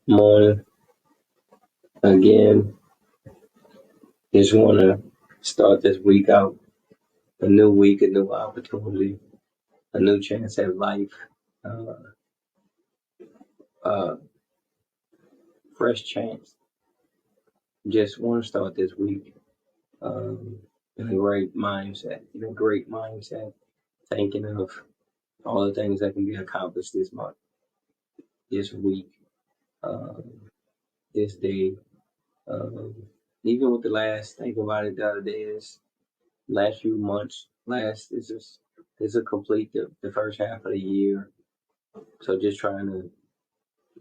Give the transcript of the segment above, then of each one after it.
Morning again. Just want to start this week out. A new week, a new opportunity, a new chance at life, uh, uh, fresh chance. Just want to start this week in a great mindset, thinking of all the things that can be accomplished this month, this week, uh, this day. Um, Even with the last, think about it the other day, is last few months, this is complete the first half of the year. So just trying to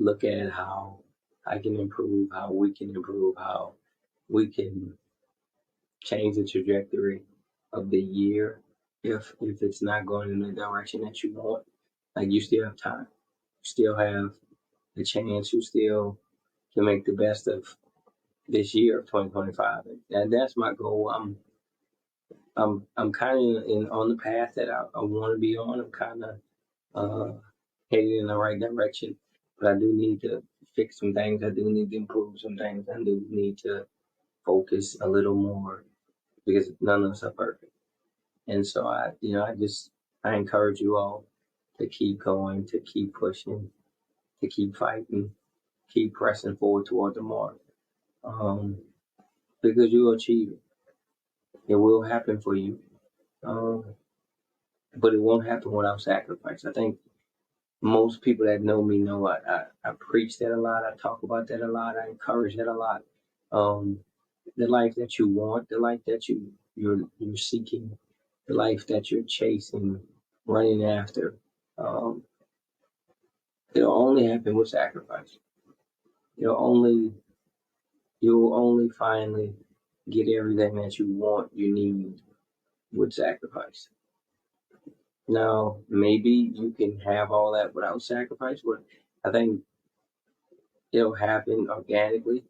look at how I can improve, how we can improve, how we can change the trajectory of the year if it's not going in the direction that you want. Like you still have time. You still have a chance, you still can make the best of this year of 2025. And that's my goal. I'm kind of in on the path that I want to be on. I'm kind of uh, headed in the right direction, but I do need to fix some things. I do need to improve some things. I do need to focus a little more because none of us are perfect. And so I encourage you all to keep going, to keep pushing, to keep fighting, keep pressing forward toward the mark. Um, because you'll achieve it. It will happen for you. Um, but it won't happen without sacrifice. I think most people that know me know I preach that a lot. I talk about that a lot. I encourage that a lot. Um, the life that you want, the life that you're seeking, the life that you're chasing, running after. Um, it'll only happen with sacrifice. You'll only you'll only finally get everything that you want, you need with sacrifice. Now, maybe you can have all that without sacrifice, but I think it'll happen organically.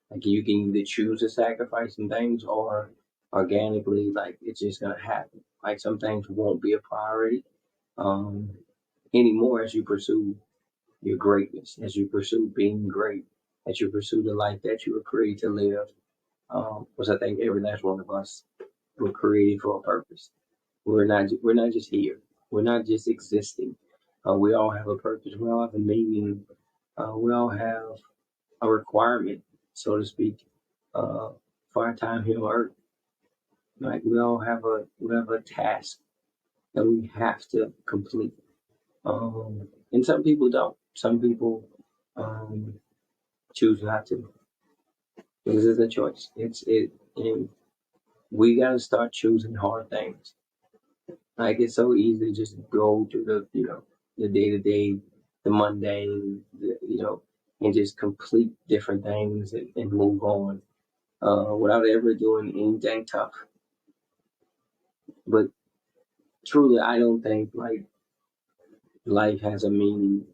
Like you can either choose to sacrifice some things or organically, like it's just gonna happen. Like some things won't be a priority um, anymore as you pursue your greatness, as you pursue being great, as you pursue the life that you were created to live. Because I think every last one of us were created for a purpose. We're not just here. We're not just existing. We all have a purpose. We all have a meaning. We all have a requirement, so to speak, uh, for our time here on Earth. Like we have a task that we have to complete. And some people don't. Some people um, choose not to because it's a choice. And we gotta start choosing hard things. Like it's so easy to just go through the day to day, the mundane, and just complete different things and move on without ever doing anything tough. But truly, I don't think like life has a meaning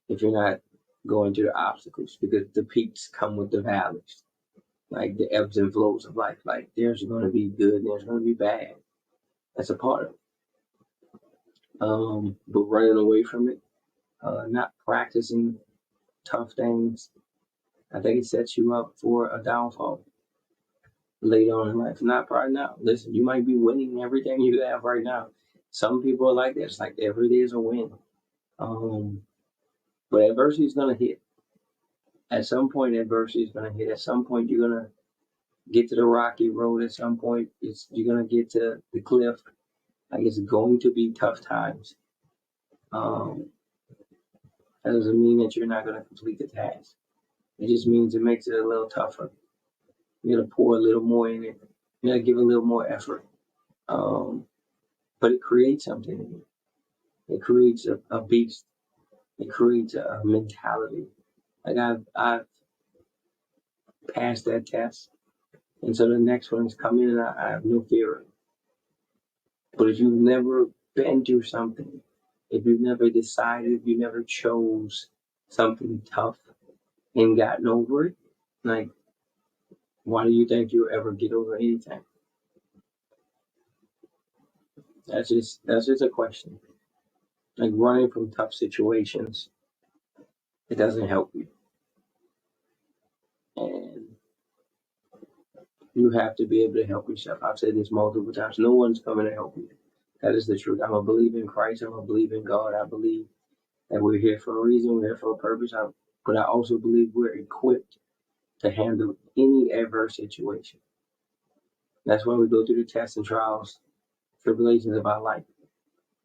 if you're not going through the obstacles because the peaks come with the valleys, like the ebbs and flows of life. Like there's going to be good, there's going to be bad. That's a part of it. But running away from it, not practicing tough things, I think it sets you up for a downfall later on in life. Not right now. Listen, you might be winning everything you have right now. Some people are like that. It's like every day is a win. Um, but adversity is going to hit. At some point, adversity is going to hit. At some point, you're going to get to the rocky road. At some point, you're going to get to the cliff. Like it's going to be tough times. Um, that doesn't mean that you're not going to complete the task. It just means it makes it a little tougher. You got to pour a little more in it. You got to give a little more effort. Um, but it creates something in you. It creates a beast. It creates a mentality. Like I've passed that test, and so the next one is coming, and I have no fear of it. But if you've never been through something, if you've never decided, if you never chose something tough and gotten over it, like why do you think you'll ever get over anything? That's just a question. Like running from tough situations, it doesn't help you. And you have to be able to help yourself. I've said this multiple times. No one's coming to help you. That is the truth. I'm a believer in Christ. I'm a believer in God. I believe that we're here for a reason. We're here for a purpose. But I also believe we're equipped to handle any adverse situation. That's why we go through the tests and trials, tribulations of our life,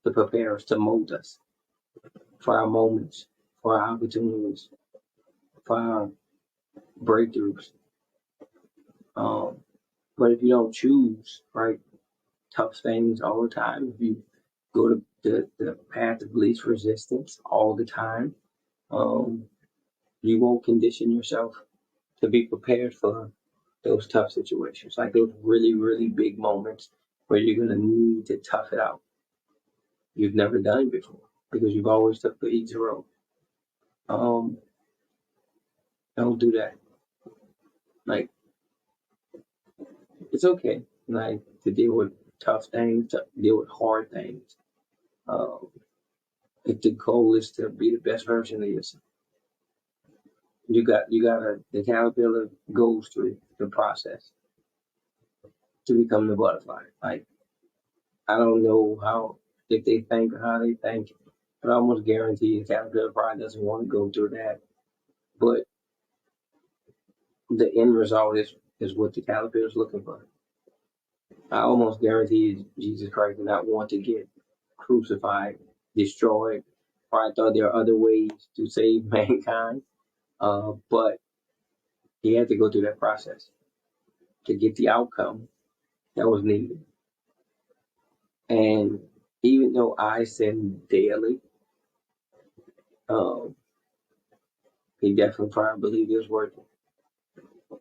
to prepare us, to mold us for our moments, for our opportunities, for our breakthroughs. But if you don't choose, right, tough things all the time, if you go to the path of least resistance all the time, you won't condition yourself to be prepared for those tough situations, like those really, really big moments where you're going to need to tough it out. You've never done it before because you've always took the easy road. Don't do that. Like, it's okay, like, to deal with tough things, to deal with hard things. If the goal is to be the best version of yourself, the caterpillar goes through the process to become the butterfly. Like, I don't know if they think or how they think, but I almost guarantee the caterpillar probably doesn't want to go through that. But the end result is what the caterpillar is looking for. I almost guarantee Jesus Christ did not want to get crucified, destroyed. Probably thought there are other ways to save mankind, but he had to go through that process to get the outcome that was needed. And even though I sin daily, um, he definitely probably believed it was worth it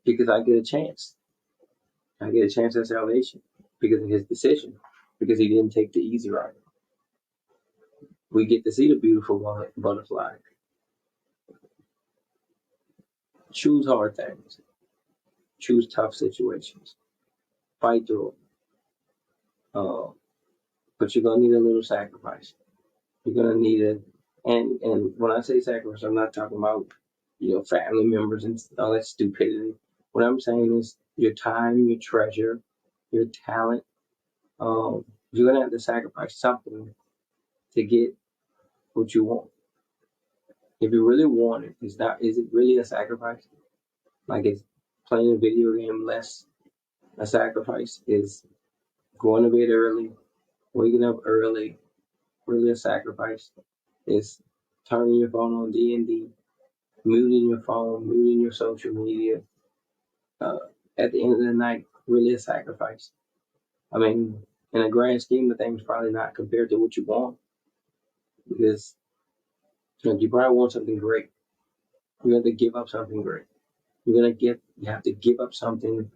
because I get a chance. I get a chance at salvation because of his decision, because he didn't take the easy route. We get to see the beautiful butterfly. Choose hard things. Choose tough situations. Fight through them. But you're gonna need a little sacrifice. You're gonna need and when I say sacrifice, I'm not talking about family members and all that stupidity. What I'm saying is your time, your treasure, your talent. You're gonna have to sacrifice something to get what you want. If you really want it, is it really a sacrifice? Like, is playing a video game less a sacrifice? Is going to bed early, waking up early really a sacrifice? Is turning your phone on D&D, muting your phone, muting your social media, uh, at the end of the night really a sacrifice? I mean, in a grand scheme of things, probably not compared to what you want, because you probably want something great. You have to give up something great. You have to give up something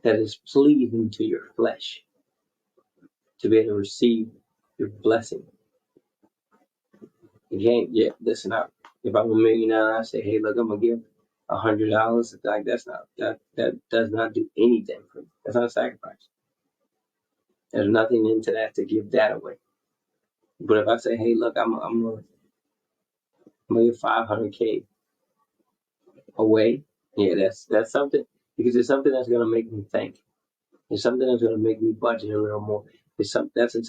that is pleasing to your flesh to be able to receive your blessing. You can't, listen up. If I'm a millionaire and I say, hey, look, I'm gonna give $100, like, that does not do anything for me. That's not a sacrifice. There's nothing into that to give that away. But if I say, hey, look, I'm gonna give 500K away, yeah, that's something, because it's something that's gonna make me think. It's something that's gonna make me budget a little more. That's a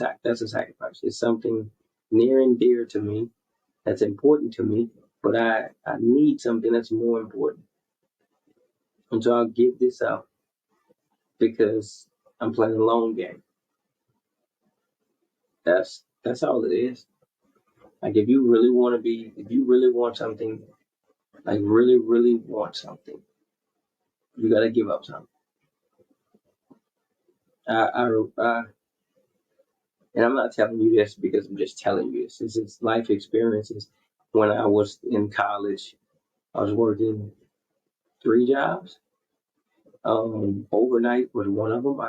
sacrifice. It's something near and dear to me, that's important to me, but I need something that's more important. And so I'll give this up because I'm playing a long game. That's all it is. Like, if you really want something, like really, really want something, you gotta give up something. And I'm not telling you this because I'm just telling you this. This is life experiences. When I was in college, I was working 3 jobs. Overnight was one of them.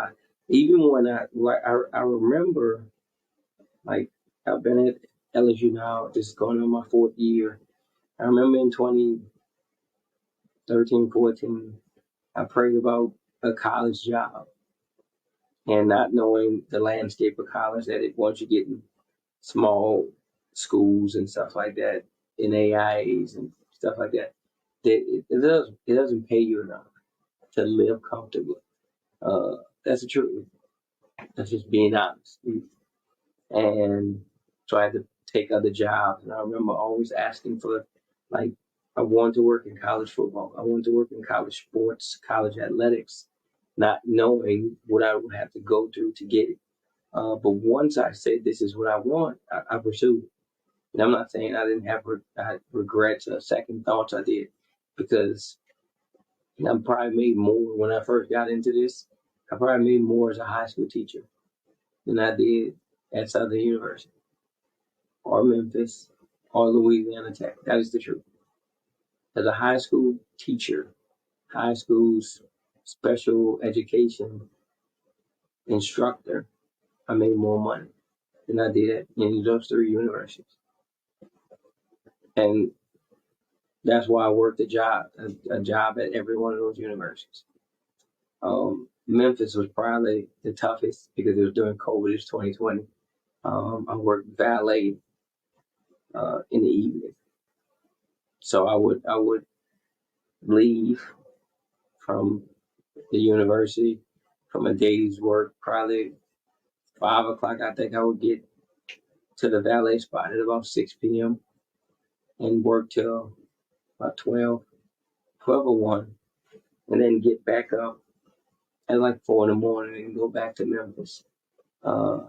Even when I remember, like, I've been at LSU now, this is going on my 4th year. I remember in 2013, 14, I prayed about a college job, and not knowing the landscape of college, that once you get in small schools and stuff like that, in AIAs and stuff like that, it doesn't pay you enough to live comfortably. That's the truth. That's just being honest. And so I had to take other jobs. And I remember always asking for, like, I wanted to work in college football. I wanted to work in college sports, college athletics, not knowing what I would have to go through to get it. But once I said this is what I want, I pursued it. And I'm not saying I didn't have regrets or second thoughts. I did, because I probably made more when I first got into this. I probably made more as a high school teacher than I did at Southern University or Memphis or Louisiana Tech. That is the truth. As a high school teacher, high school's special education instructor, I made more money than I did at any of those three universities. And that's why I worked a job at every one of those universities. Memphis was probably the toughest because it was during COVID. It was 2020. I worked valet in the evening, so I would leave from the university from a day's work, probably 5 o'clock. I think I would get to the valet spot at about 6 p.m. and work till about 12 or 1, and then get back up at like 4 in the morning and go back to Memphis. Uh,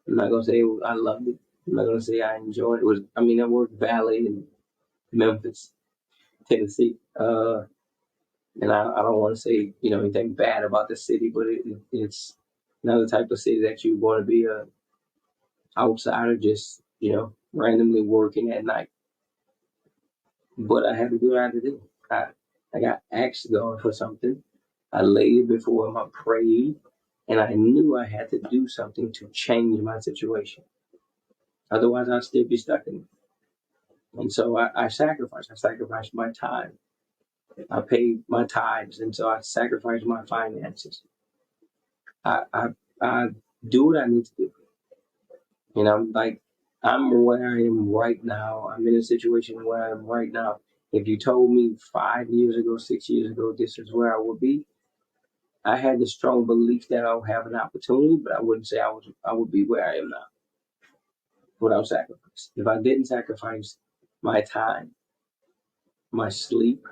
I'm not gonna say I loved it. I'm not gonna say I enjoyed it. I worked valet in Memphis, Tennessee, and I don't want to say anything bad about the city, but it's another type of city that you want to be a outsider, just randomly working at night. But I had to do what I had to do. I got asked going for something. I laid it before him. I prayed, and I knew I had to do something to change my situation. Otherwise, I'd still be stuck in it. And so I sacrificed. I sacrificed my time. I paid my tithes, and so I sacrificed my finances. I do what I need to do. Like, I'm where I am right now. I'm in a situation where I am right now. If you told me 5 years ago, 6 years ago, this is where I would be, I had the strong belief that I would have an opportunity, but I wouldn't say I would be where I am now without sacrifice. If I didn't sacrifice my time, my sleep,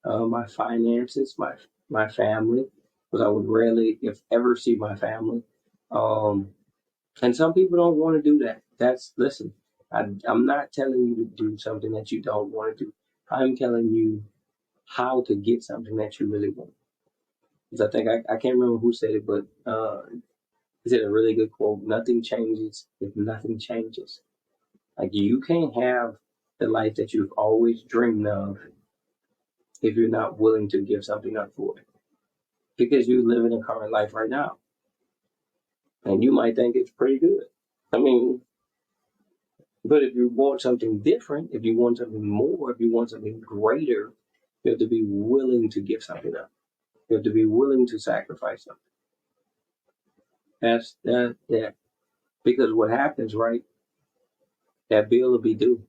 my finances, my family, because I would rarely, if ever, see my family. And some people don't want to do that. Listen, I'm not telling you to do something that you don't want to do. I'm telling you how to get something that you really want. Because I think I can't remember who said it, but he said a really good quote: "Nothing changes if nothing changes." Like, you can't have the life that you've always dreamed of if you're not willing to give something up for it. Because you live in a current life right now, and you might think it's pretty good. I mean, but if you want something different, if you want something more, if you want something greater, you have to be willing to give something up. You have to be willing to sacrifice something. That because what happens, right? That bill will be due.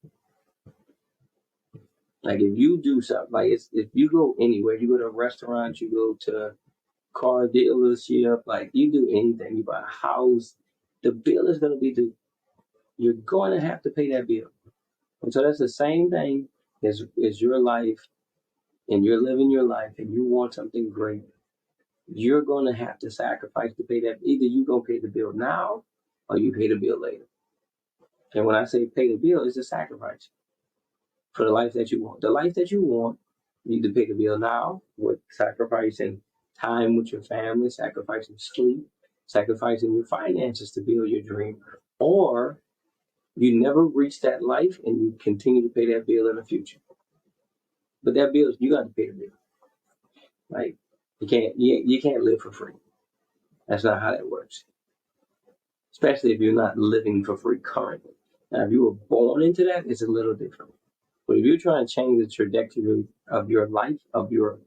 Like, if you do something, like, if you go anywhere, you go to a restaurant, you go to car dealership, like, you do anything, you buy a house, the bill is going to be due. You're going to have to pay that bill. And so that's the same thing as your life, and you're living your life and you want something great. You're going to have to sacrifice to pay that. Either you go pay the bill now or you pay the bill later. And when I say pay the bill, it's a sacrifice for the life that you want. The life that you want, you need to pay the bill now with sacrificing time with your family, sacrificing sleep, sacrificing your finances to build your dream. Or you never reach that life and you continue to pay that bill in the future. But that bill, you got to pay the bill. Like, you can't live for free. That's not how that works. Especially if you're not living for free currently. Now, if you were born into that, it's a little different. But if you're trying to change the trajectory of your life, of your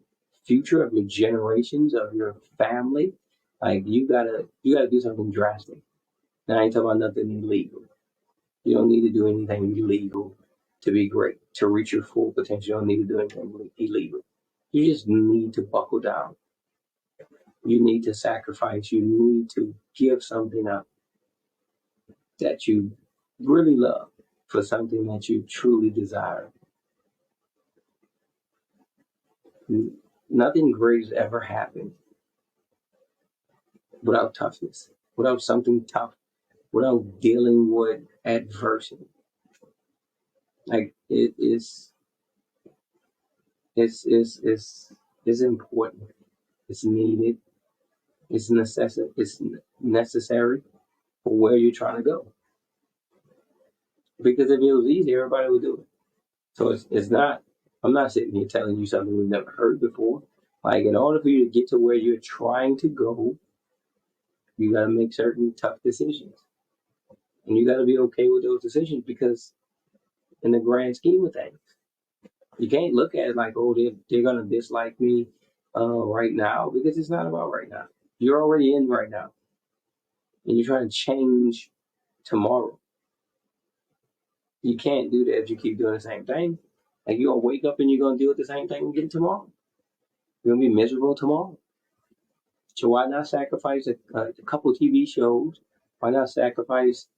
future, of your generations, of your family, like, you gotta do something drastic. Now, I ain't talking about nothing illegal. You don't need to do anything illegal to be great, to reach your full potential. You don't need to do anything illegal. You just need to buckle down. You need to sacrifice. You need to give something up that you really love for something that you truly desire. Nothing great has ever happened without toughness, without something tough, without dealing with adversity. Like it's important. It's needed. It's necessary. It's necessary for where you're trying to go. Because if it was easy, everybody would do it. So it's not. I'm not sitting here telling you something we've never heard before. Like, in order for you to get to where you're trying to go, you got to make certain tough decisions, and you got to be okay with those decisions, because in the grand scheme of things, you can't look at it like, oh, they're gonna dislike me right now, because it's not about right now. You're already in right now, and you're trying to change tomorrow. You can't do that if you keep doing the same thing. Like, you're gonna wake up and you're gonna deal with the same thing again tomorrow. You're gonna be miserable tomorrow. So why not sacrifice a couple TV shows? Why not sacrifice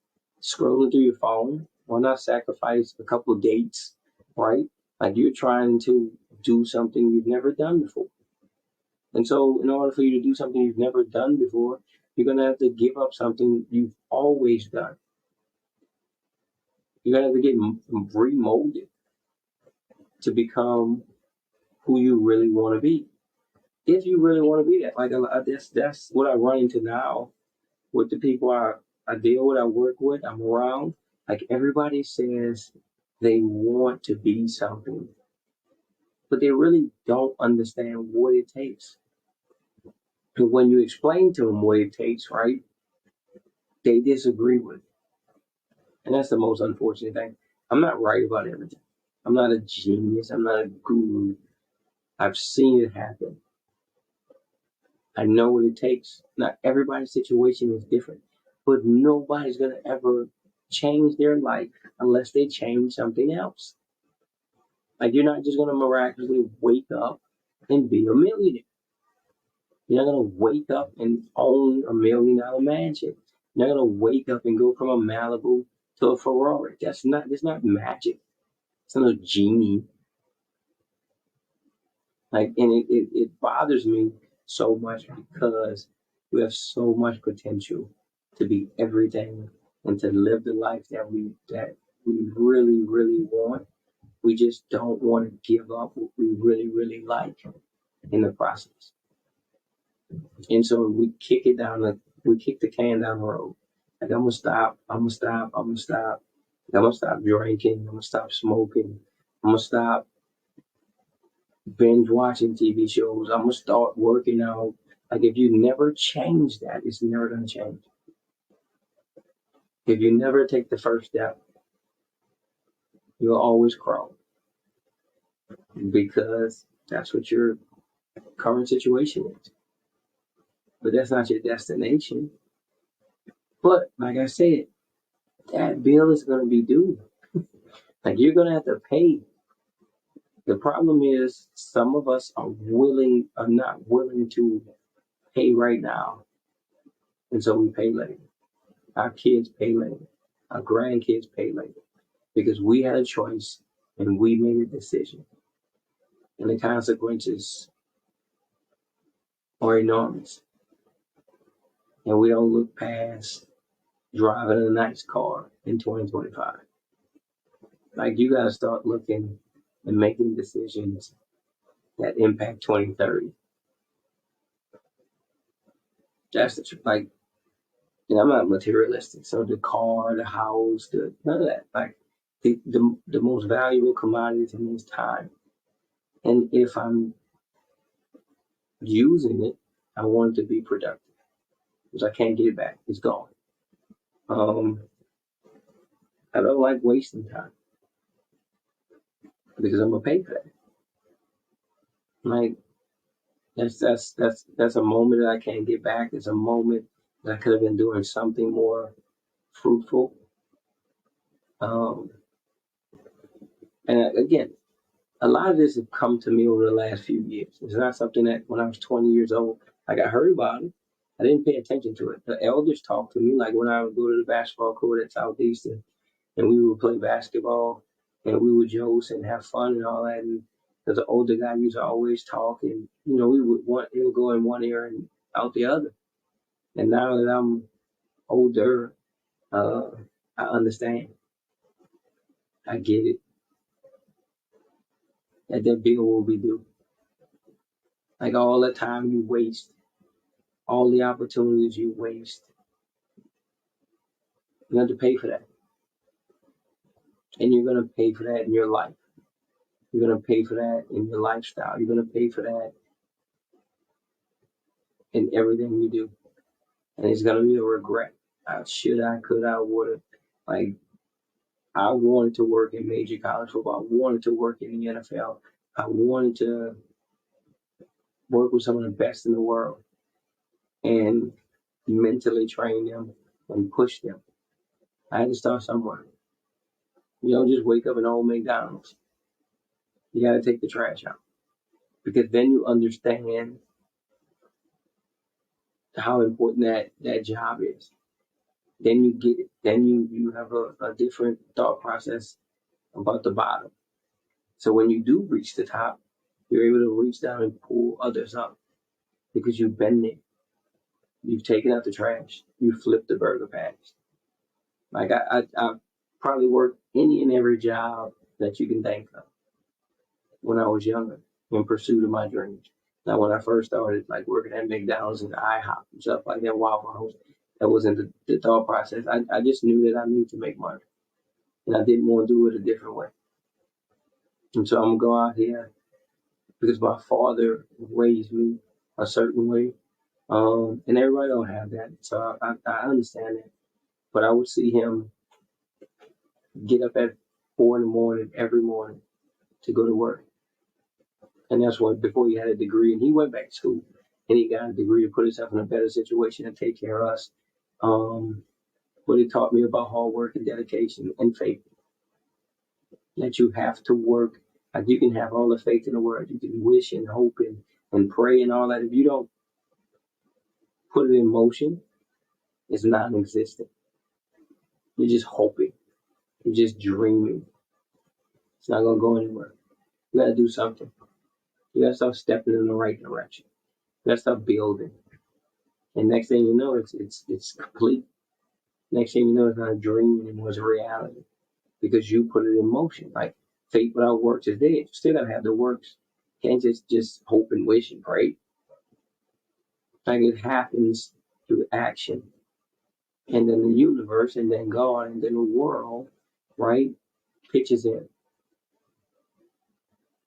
scrolling through your phone? Why not sacrifice a couple dates, right? Like, you're trying to do something you've never done before. And so in order for you to do something you've never done before, you're going to have to give up something you've always done. You're going to have to get remolded to become who you really want to be. If you really want to be that, like, that's what I run into now with the people I deal with, I work with, I'm around. Like, everybody says they want to be something, but they really don't understand what it takes. And when you explain to them what it takes, right, they disagree with it. And that's the most unfortunate thing. I'm not right about everything. I'm not a genius. I'm not a guru. I've seen it happen. I know what it takes. Not everybody's situation is different, but nobody's going to ever change their life unless they change something else. Like, you're not just going to miraculously wake up and be a millionaire. You're not going to wake up and own $1 million mansion. You're not going to wake up and go from a Malibu to a Ferrari. It's not magic. It's not a genie. Like, and it bothers me so much, because we have so much potential to be everything and to live the life that we really, really want. We just don't want to give up what we really, really like in the process. And so we kick the can down the road. Like, I'm gonna stop, I'm gonna stop, I'm gonna stop. I'm gonna stop drinking, I'm gonna stop smoking, I'm gonna stop binge watching TV shows, I'm gonna start working out. Like, if you never change that, it's never gonna change. If you never take the first step, you'll always crawl, because that's what your current situation is. But that's not your destination. But like I said, that bill is gonna be due. Like, you're gonna have to pay. The problem is, some of us are not willing to pay right now, and so we pay later. Our kids pay later. Our grandkids pay later, because we had a choice and we made a decision, and the consequences are enormous. And we don't look past driving a nice car in 2025. Like, you gotta start looking and making decisions that impact 2030. That's the truth. Like, and I'm not materialistic. So the car, the house, none of that. Like, the most valuable commodity to me is time. And if I'm using it, I want it to be productive, because I can't get it back. It's gone. Um, I don't like wasting time, because I'm gonna pay for that. Like, that's a moment that I can't get back. It's a moment that I could have been doing something more fruitful. Um, And again, a lot of this has come to me over the last few years. It's not something that when I was 20 years old, like I heard about it. I didn't pay attention to it. The elders talked to me, like when I would go to the basketball court at Southeastern and we would play basketball and we would joke and have fun and all that. And because the older guy used to always talk, and it would go in one ear and out the other. And now that I'm older, uh, I understand. I get it. That bill will be due. Like all the time you waste, all the opportunities you waste, you have to pay for that. And you're going to pay for that in your life. You're going to pay for that in your lifestyle. You're going to pay for that in everything you do. And it's going to be a regret. I should, I could, I would have. Like, I wanted to work in major college football. I wanted to work in the NFL. I wanted to work with some of the best in the world and mentally train them and push them. I had to start somewhere. You don't just wake up and own McDonald's. You got to take the trash out because then you understand how important that job is. Then you get it. Then you have a different thought process about the bottom. So when you do reach the top, you're able to reach down and pull others up because you've been there. You've taken out the trash. You flipped the burger patties. Like I probably worked any and every job that you can think of when I was younger in pursuit of my dreams. Now, when I first started, like working at McDonald's and IHOP and stuff like that, Waffle House, that wasn't the thought process. I just knew that I needed to make money, and I didn't want to do it a different way. And so I'm gonna go out here because my father raised me a certain way, and everybody don't have that. So I understand that, but I would see him get up at 4 in the morning every morning to go to work. And that's what before he had a degree and he went back to school and he got a degree to put himself in a better situation and take care of us. Um, but he taught me about hard work and dedication and faith. That you have to work. Like you can have all the faith in the world. You can wish and hope and pray and all that. If you don't put it in motion, it's non existent. You're just hoping. You're just dreaming. It's not gonna go anywhere. You gotta do something. You gotta start stepping in the right direction. You gotta start building. And next thing you know, it's complete. Next thing you know, it's not a dream anymore, it's a reality. Because you put it in motion. Like faith without works is dead. You still gotta have the works. You can't just hope and wish and pray. Like it happens through action. And then the universe and then God and then the world, right, pitches in.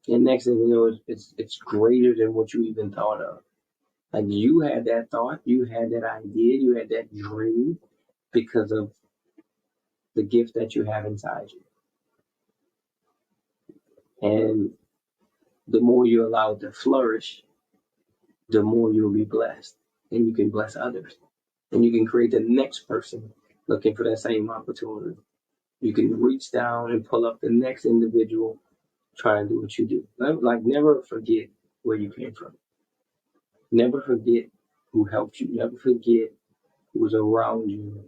And next thing you know, it's greater than what you even thought of. Like you had that thought, you had that idea, you had that dream because of the gift that you have inside you. And the more you allow it to flourish, the more you'll be blessed. And you can bless others. And you can create the next person looking for that same opportunity. You can reach down and pull up the next individual trying to do what you do. Like never forget where you came from. Never forget who helped you. Never forget who was around you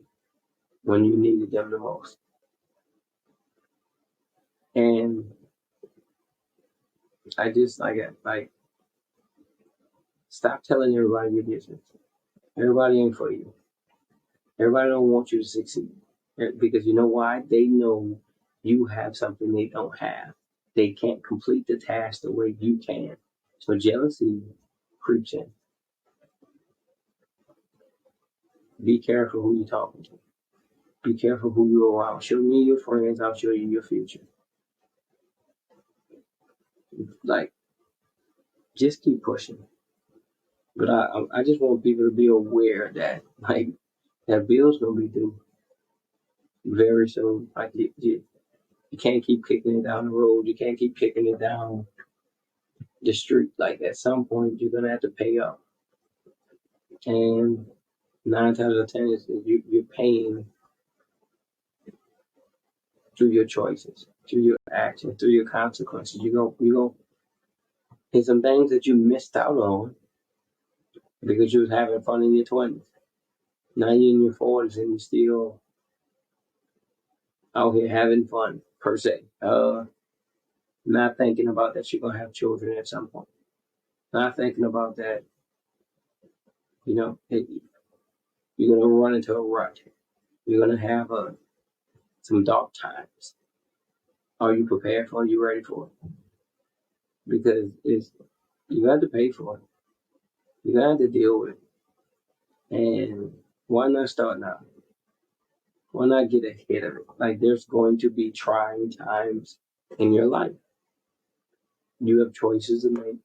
when you needed them the most. And I just like stop telling everybody your business. Everybody ain't for you. Everybody don't want you to succeed. Because you know why? They know you have something they don't have. They can't complete the task the way you can. So jealousy creeps in. Be careful who you're talking to. Be careful who you're around. Show me your friends, I'll show you your future. Like, just keep pushing. But I just want people to be aware that like that bill's gonna be due very soon. Like you can't keep kicking it down the road. You can't keep kicking it down the street. Like at some point you're gonna have to pay up. And 9 times out of 10 you're paying through your choices. through your actions, through your consequences. You go there's some things that you missed out on because you was having fun in your 20s. Now you're in your 40s and you're still out here having fun, per se. Not thinking about that you're going to have children at some point. Not thinking about that, you're going to run into a rut. You're going to have some dark times. Are you prepared for it? Are you ready for it? Because you got to pay for it. You got to deal with it. And why not start now? Why not get ahead of it? Like, there's going to be trying times in your life. You have choices to make.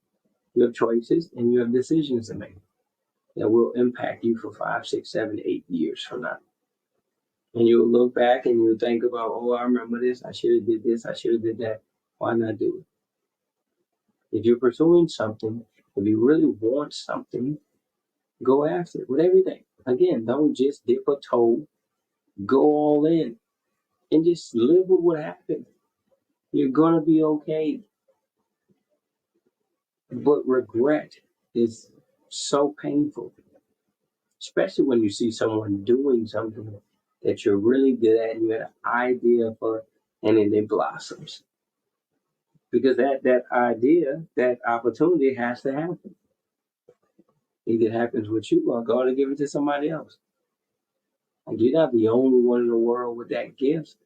You have choices and you have decisions to make that will impact you for 5, 6, 7, 8 years from now. And you'll look back and you'll think about, oh, I remember this. I should have did this. I should have did that. Why not do it? If you're pursuing something, if you really want something, go after it with everything. Again, don't just dip a toe. Go all in and just live with what happened. You're gonna be okay. But regret is so painful, especially when you see someone doing something that you're really good at and you had an idea for, and then it blossoms. Because that idea, that opportunity has to happen. Either it happens with you or God will give it to somebody else. Like, you're not the only one in the world with that gift.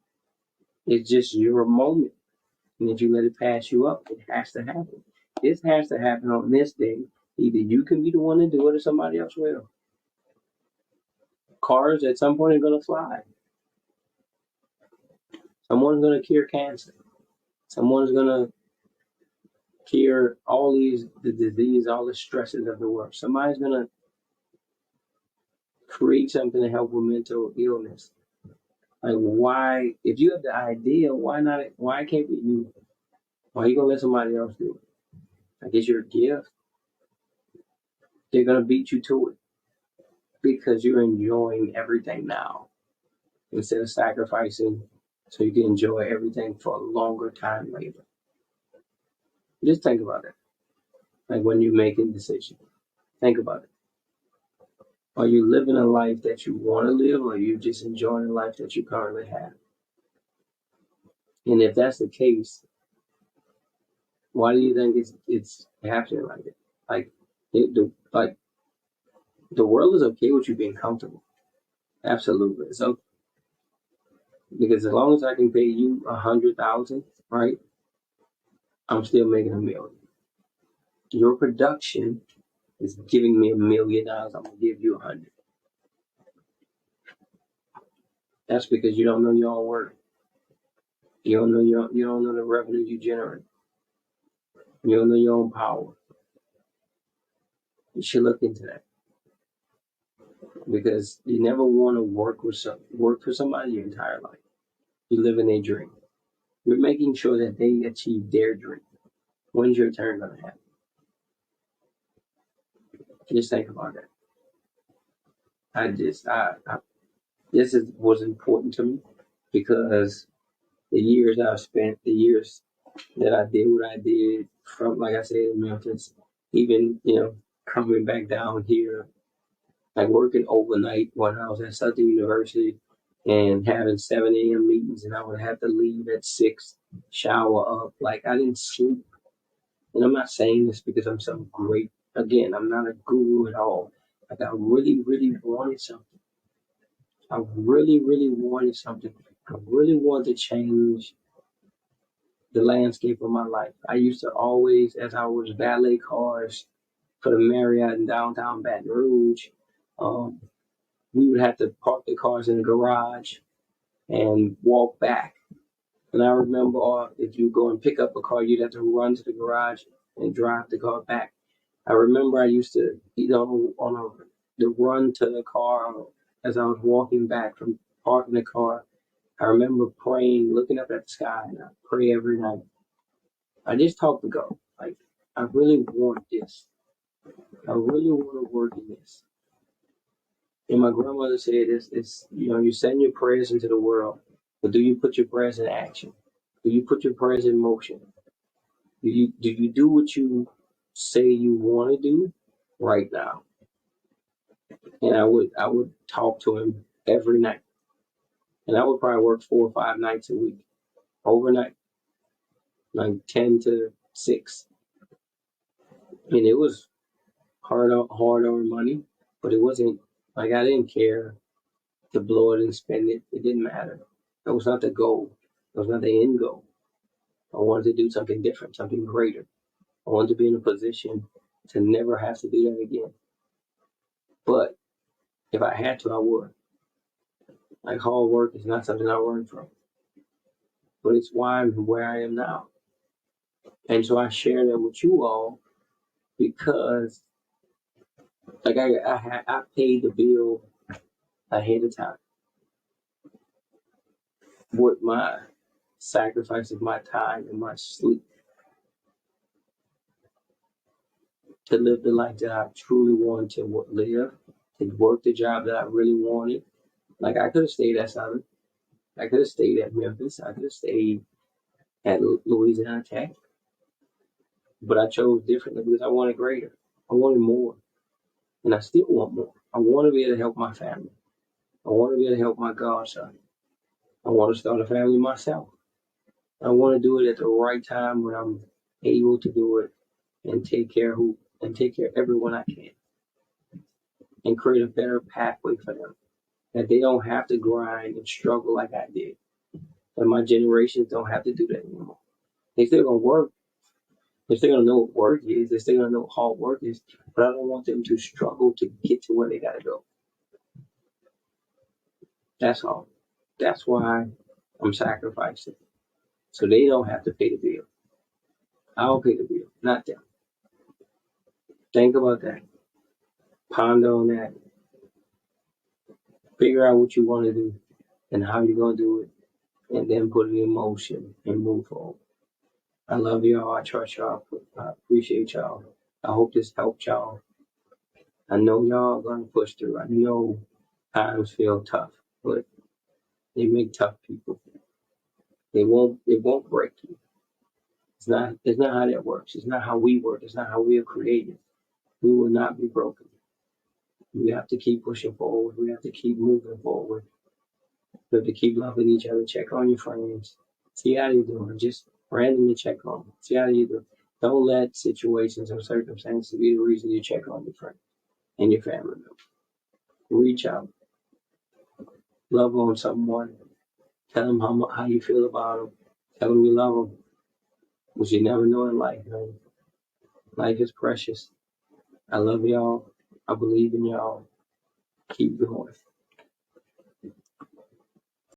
It's just your moment. And if you let it pass you up, it has to happen. This has to happen on this day. Either you can be the one to do it or somebody else will. Cars at some point are going to fly. Someone's going to cure cancer. Someone's going to cure the disease, all the stresses of the world. Somebody's going to create something to help with mental illness. Like, why, if you have the idea, why can't you, why are you going to let somebody else do it? Like, it's your gift. They're going to beat you to it because you're enjoying everything now instead of sacrificing so you can enjoy everything for a longer time later. Just think about it. Like, when you're making decisions, think about it. Are you living a life that you want to live, or are you just enjoying the life that you currently have? And if that's the case, why do you think it's happening like that? Like, the world is okay with you being comfortable. Absolutely. So, because as long as I can pay you 100,000, right, I'm still making $1 million. Your production is giving me $1 million. I'm gonna give you 100. That's because you don't know your own worth. You don't know the revenue you generate. You don't know your own power. You should look into that because you never want to work for somebody your entire life. You live in their dream. You're making sure that they achieve their dream. When's your turn gonna happen? Just think about that. This was important to me because the years I've spent, the years that I did what I did from, like I said, Memphis, even, coming back down here, like working overnight when I was at Southern University and having 7 a.m. meetings, and I would have to leave at 6, shower up. Like, I didn't sleep. And I'm not saying this because I'm some great, again, I'm not a guru at all. Like, I really, really wanted something. I really, really wanted something. I really wanted to change the landscape of my life. I used to always, as I was valet cars for the Marriott in downtown Baton Rouge, we would have to park the cars in the garage and walk back. And I remember, if you go and pick up a car, you'd have to run to the garage and drive the car back. I remember I used to, the run to the car as I was walking back from parking the car. I remember praying, looking up at the sky, and I pray every night. I just talk to God. Like, I really want this. I really want to work in this. And my grandmother said, you send your prayers into the world, but do you put your prayers in action? Do you put your prayers in motion? Do you do what you say you want to do right now? And I would talk to him every night, and I would probably work 4 or 5 nights a week, overnight, like 10 to 6, and it was hard earned money, but it wasn't like I didn't care to blow it and spend it. It didn't matter. That was not the goal. That was not the end goal. I wanted to do something different, something greater. I wanted to be in a position to never have to do that again. But if I had to, I would. Like hard work is not something I run from, but it's why I'm where I am now. And so I share that with you all because, like, I paid the bill ahead of time with my sacrifice of my time and my sleep to live the life that I truly wanted to live, to work the job that I really wanted. Like I could have stayed at Southern, I could have stayed at Memphis, I could have stayed at Louisiana Tech, but I chose differently because I wanted greater. I wanted more, and I still want more. I want to be able to help my family. I want to be able to help my godson. I want to start a family myself. I want to do it at the right time when I'm able to do it and take care of everyone I can and create a better pathway for them. That they don't have to grind and struggle like I did. That my generations don't have to do that anymore. They still gonna work. They're still gonna know what work is. They're still gonna know what hard work is. But I don't want them to struggle to get to where they gotta go. That's all. That's why I'm sacrificing. So they don't have to pay the bill. I'll pay the bill, not them. Think about that. Ponder on that. Figure out what you want to do and how you're gonna do it, and then put it in motion and move forward. I love y'all. I trust y'all. I appreciate y'all. I hope this helped y'all. I know y'all are gonna push through. I know times feel tough, but they make tough people. It won't break you. It's not how that works. It's not how we work. It's not how we are created. We will not be broken. We have to keep pushing forward. We have to keep moving forward. We have to keep loving each other. Check on your friends. See how they're doing. Just randomly check on them. See how they do. Don't let situations or circumstances be the reason you check on your friend and your family member. Reach out. Love on someone. Tell them how you feel about them. Tell them you love them. Because you never know in life, man. Life is precious. I love y'all. I believe in y'all. Keep going.